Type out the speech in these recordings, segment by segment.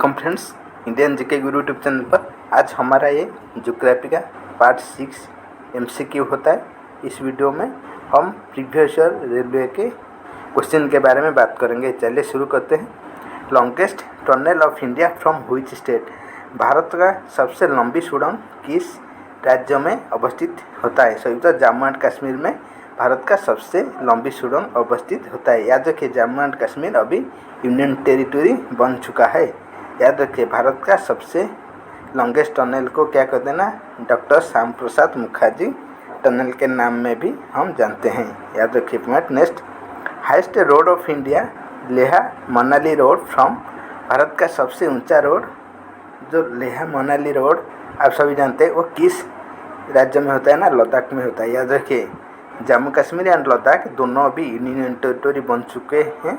Welcome friends, Indian GK गुरु YouTube channel पर। आज हमारा ये ज्योग्राफी का पार्ट 6 MCQ होता है। इस वीडियो में हम प्रीवियस ईयर रेलवे के क्वेश्चन के बारे में बात करेंगे। चलिए शुरू करते हैं। Longest tunnel of India from which state? Bharat का सबसे लंबी सुड़ंग किस राज्य में अवस्थित होता है? सही उत्तर जम्मू एंड कश्मीर में भारत का सबसे लंबी सुड़ंग अवस्थित होता है। याद रखिए, जम्मू एंड कश्मीर अभी यूनियन टेरिटरी बन चुका है। याद रखिए, भारत का सबसे लॉन्गेस्ट टनल को क्या कहते हैं ना, डॉक्टर श्याम प्रसाद मुखर्जी टनल के नाम में भी हम जानते हैं। याद रखिए point. Next, highest road of India Leh Manali road from. Bharat का सबसे ऊंचा रोड जो लेह मनाली रोड आप सभी जानते हैं, वो किस राज्य में होता है ना, लद्दाख में होता है। याद रखिए, जम्मू कश्मीर एंड लद्दाख दोनों अभी यूनियन टेरिटरी बन चुके हैं।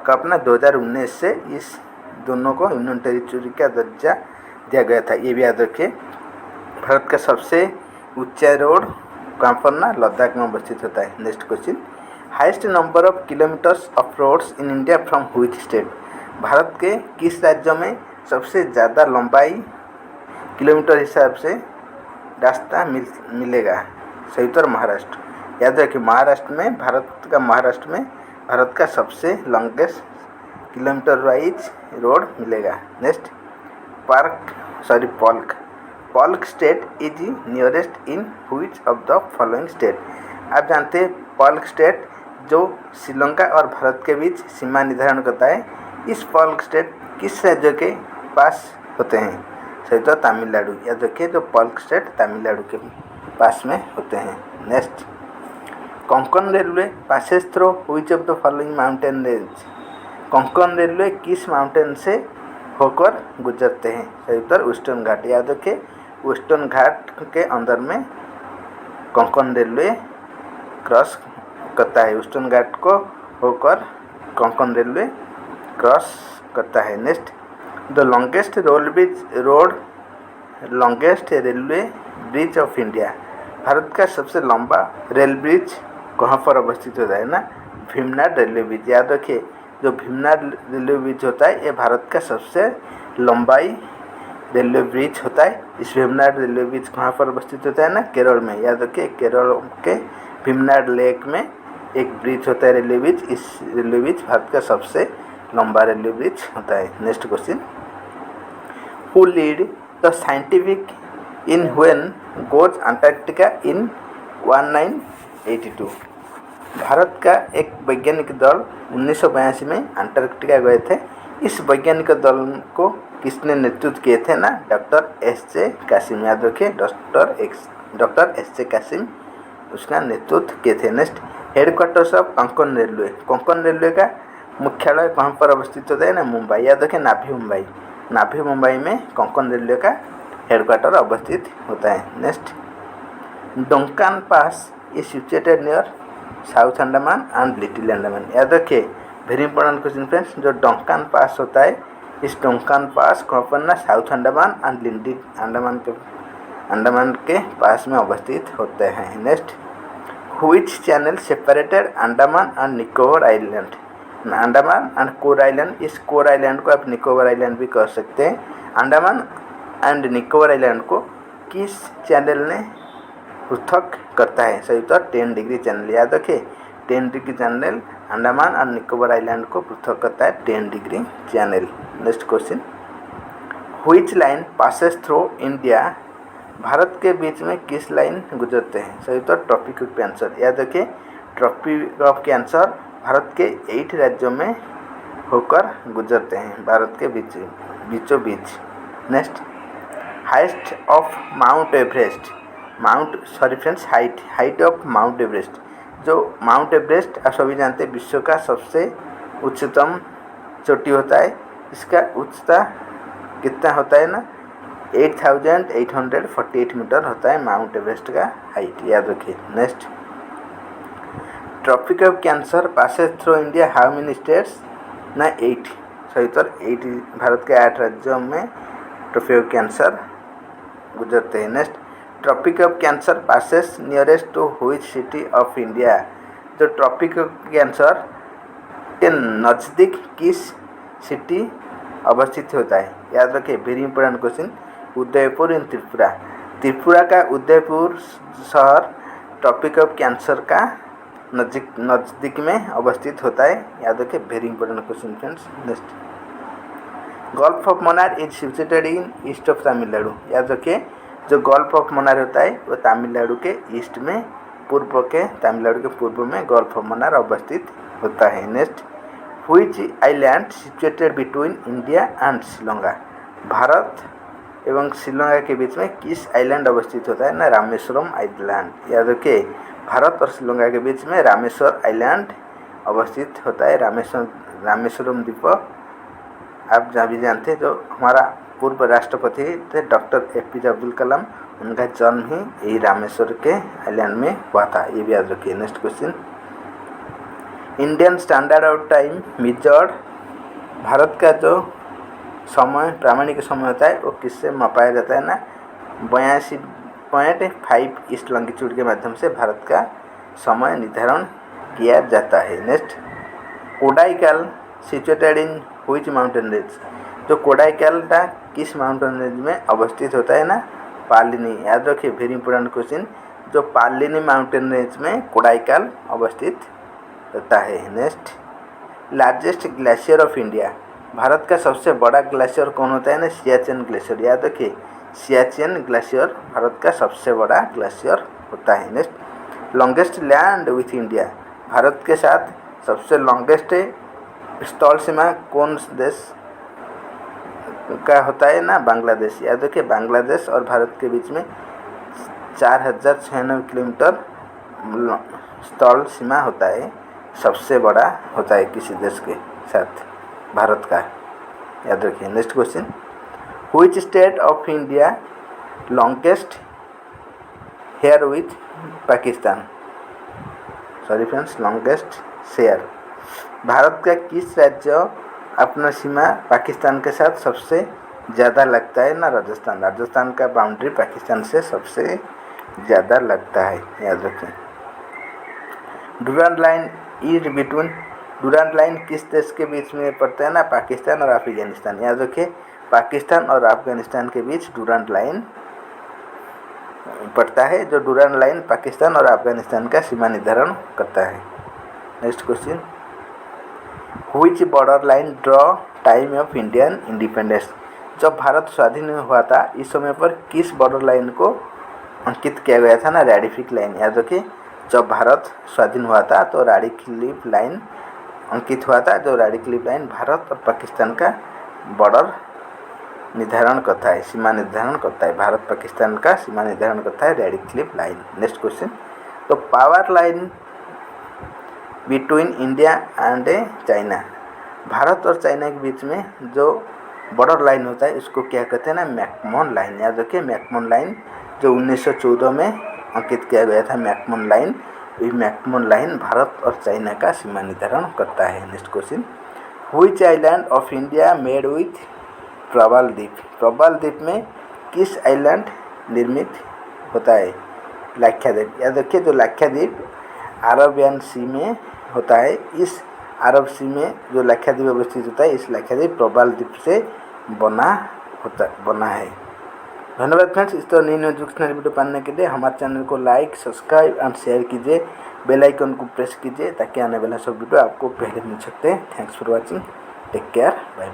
कब ना 2019 से इस दोनों को यूनियन टेरिटरी का दर्जा दिया गया था, ये भी याद रखिए। भारत का सबसे ऊंचा रोड कहाँ पर ना, लद्दाख में अवस्थित होता है। Next question, highest number of kilometres of roads in India from which state? Bharat के किस राज्य में सबसे ज़्यादा लंबाई किलोमीटर हिसाब से रास्ता मिलेगा? सही उत्तर महाराष्ट्र। याद रखिए, महाराष्ट्र में भारत का सबसे लॉन्गेस्ट किलोमीटर वाइज रोड मिलेगा। Next, पॉल्क state is nearest in which of the following state? आप जानते हैं पॉल्क स्टेट जो श्रीलंका और भारत के बीच सीमा निर्धारण करता है। इस पॉल्क स्टेट किस राज्य के पास होते हैं? सही तो तमिलनाडु। याद रखिए, जो पॉल्क स्टेट तमिलनाडु के पास में होते हैं। Next, Konkan railway passes through which of the following mountain range? Konkan railway किस माउंटेन से होकर गुजरते हैं? सही उत्तर वेस्टर्न घाट। याद रखिए, वेस्टर्न घाट के अंदर में कोंकण रेलवे क्रॉस करता है। वेस्टर्न घाट को होकर कोंकण रेलवे क्रॉस करता है। Next, the longest railway bridge of India? Bharat का सबसे लंबा रेल ब्रिज कहाँ पर अवस्थित होता है ना, भीमनाड रेलवे ब्रिज। याद रखिए, जो भीमनाड रेलवे ब्रिज होता है ये भारत का सबसे लंबाई रेलवे ब्रिज होता है। इस भीमनाड रेलवे ब्रिज कहाँ पर अवस्थित होता है ना, केरल में। याद रखिए, केरल के भीमनाड लेक में एक ब्रिज होता है रेलवे ब्रिज। इस रेलवे ब्रिज भारत का सबसे लंबा रेलवे ब्रिज होता है। Next question, who lead the scientific in when goes Antarctica in 1982? Bharat का एक वैज्ञानिक दल 1982 में अंटार्कटिका गए थे। इस वैज्ञानिक दल को किसने नेतृत्व किए थे ना, डॉक्टर एस.जे. कासिम। याद रखिए, डॉक्टर एस.जे. कासिम उसका नेतृत्व किए थे। Next, headquarters of Konkan railway? Konkan railway का मुख्यालय कहाँ पर अवस्थित होता है ना, मुंबई। याद रखें, नाभी मुंबई में कोंकण रेलवे का हेडक्वार्टर अवस्थित होता है। Next, Duncan pass is situated near south Andaman and little Andaman? याद रखिए, वेरी इंपॉर्टेंट क्वेश्चन फ्रेंड्स। जो डोंकान पास होता है, इस डोंकान पास कहाँ पर ना, south Andaman and little Andaman के पास में अवस्थित होते हैं। Next, which channel separated Andaman and Nicobar island? Andaman and core island. इस कोर आइलैंड को आप निकोबार आइलैंड भी कह सकते हैं। अंडमान एंड निकोबार आइलैंड को किस चैनल ने पृथक करता है? सही उत्तर 10 डिग्री चैनल। याद रखिए, 10 डिग्री चैनल अंडमान और निकोबार आइलैंड को पृथक करता है, 10 degree channel. Next question, which line passes through India? Bharat के बीच में किस लाइन गुजरते हैं? सही उत्तर ट्रॉपिक ऑफ कैंसर। याद रखिए, ट्रॉपिक ऑफ कैंसर भारत के 8 राज्यों में होकर गुजरते हैं, भारत के बीचों बीच। Next, highest of mount Everest? Height of mount Everest. जो माउंट एवरेस्ट आप सभी जानते हैं विश्व का सबसे उच्चतम चोटी होता है। इसका उच्चता कितना होता है ना, 8,848 मीटर होता है माउंट एवरेस्ट का हाइट। याद रखिए। Next, Tropic of Cancer passes through India how many states ना, 8। सही उत्तर 8। भारत के 8 राज्यों में ट्रॉपिक ऑफ कैंसर गुजरते हैं। Next, Tropic of Cancer passes nearest to which city of India? जो ट्रॉपिक ऑफ कैंसर के नज़दीक किस सिटी अवस्थित होता है? याद रखिए, very important question. Udaipur in Tripura. Tripura का उदयपुर शहर ट्रॉपिक ऑफ कैंसर का नज़दीक में अवस्थित होता है। याद रखिए, very important question friends. Next, gulf of Mannar is situated in east of Tamil Nadu. याद रखिए, जो गल्फ ऑफ मन्नार होता है वो तमिलनाडु के ईस्ट में, तमिलनाडु के पूर्व में गल्फ ऑफ मन्नार अवस्थित होता है। Next, which island situated between India and Sri Lanka. Bharat एवं श्रीलंका के बीच में किस आइलैंड अवस्थित होता है ना? रामेश्वरम आइलैंड। याद रखिए, भारत और श्रीलंका के बीच में रामेश्वर आइलैंड अवस्थित होता है। रामेश्वरम द्वीप आप जहाँ भी जानते हैं, जो हमारा पूर्व राष्ट्रपति थे डॉक्टर APJ अब्दुल कलाम, उनका जन्म ही यही रामेश्वर के आइलैंड में हुआ था। ये भी याद रखिए। Next question, Indian standard of time measured. Bharat का जो समय, प्रामाणिक समय होता है, वो किससे मापाया जाता है ना? 82.5 ईस्ट लॉन्गिट्यूड के माध्यम से भारत का समय निर्धारण किया जाता है। Next, Kodaikanal situated in which mountain range. जो कोडाईकल का किस माउंटेन रेंज में अवस्थित होता है ना? पालिनी। याद रखिए, वेरी इंपॉर्टेंट क्वेश्चन। जो पालिनी माउंटेन रेंज में कोडाईकल अवस्थित होता है। Next, largest glacier of India. Bharat का सबसे बड़ा ग्लेशियर कौन होता है ना? सियाचिन ग्लेशियर। याद रखिए, सियाचिन ग्लेशियर भारत का सबसे बड़ा ग्लेशियर होता है। Next, longest land with India. Bharat के साथ सबसे लॉन्गेस्ट स्थल सीमा कौन देश का होता है ना? बांग्लादेश। याद रखिए, बांग्लादेश और भारत के बीच में 4096 किलोमीटर स्थल सीमा होता है। सबसे बड़ा होता है किसी देश के साथ भारत का। याद रखिए। Next question, which state of India longest hair with Pakistan. Sorry friends, longest share. Bharat का किस राज्य अपना सीमा पाकिस्तान के साथ सबसे ज़्यादा लगता है ना? राजस्थान। राजस्थान का बाउंड्री पाकिस्तान से सबसे ज़्यादा लगता है। याद रखें। Durand line is between. Durand line किस देश के बीच में पड़ता है ना? पाकिस्तान और अफगानिस्तान। याद रखिए, पाकिस्तान और अफगानिस्तान के बीच डुरांड लाइन पड़ता है। जो डुरांड लाइन पाकिस्तान और अफगानिस्तान का सीमा निर्धारण करता है। Next question, which border line draw time of Indian independence. जब भारत स्वाधीन हुआ था, इस समय पर किस बॉर्डर लाइन को अंकित किया गया था ना? रेडिफिक लाइन। याद रखिए, जब भारत स्वाधीन हुआ था तो रेडिक्लिफ लाइन अंकित हुआ था। जो रेडिक्लिफ लाइन भारत और पाकिस्तान का बॉर्डर निर्धारण करता है, सीमा निर्धारण करता है। भारत पाकिस्तान का सीमा निर्धारण करता है रेडिक्लिफ लाइन। नेक्स्ट क्वेश्चन, तो power line between India and China. Bharat और चाइना के बीच में जो बॉर्डर लाइन होता है, इसको क्या कहते हैं ना? McMahon line. याद रखिए, मैकमोहन लाइन जो 1914 में अंकित किया गया था, मैकमोहन लाइन। ये मैकमोहन लाइन भारत और चाइना का सीमा निर्धारण करता है। Next question, which island of India made with प्रबाल द्वीप। प्रबाल द्वीप में किस आइलैंड निर्मित होता है? लाक्षाद्वीप। याद रखिए, जो लाक्षाद्वीप अरबियन सी में होता है, इस अरब सी में जो लाक्षाद्वीप अवस्थित होता है, इस लाक्षाद्वीप प्रबाल द्वीप से बना है। धन्यवाद फ्रेंड्स। इस तरह नई एजुकेशनल वीडियो पाने के लिए हमारे चैनल को लाइक, सब्सक्राइब एंड शेयर कीजिए। बेल आइकन को प्रेस कीजिए ताकि आने वाला सब वीडियो आपको पहले मिल सकते हैं। Thanks for watching. Take care. Bye.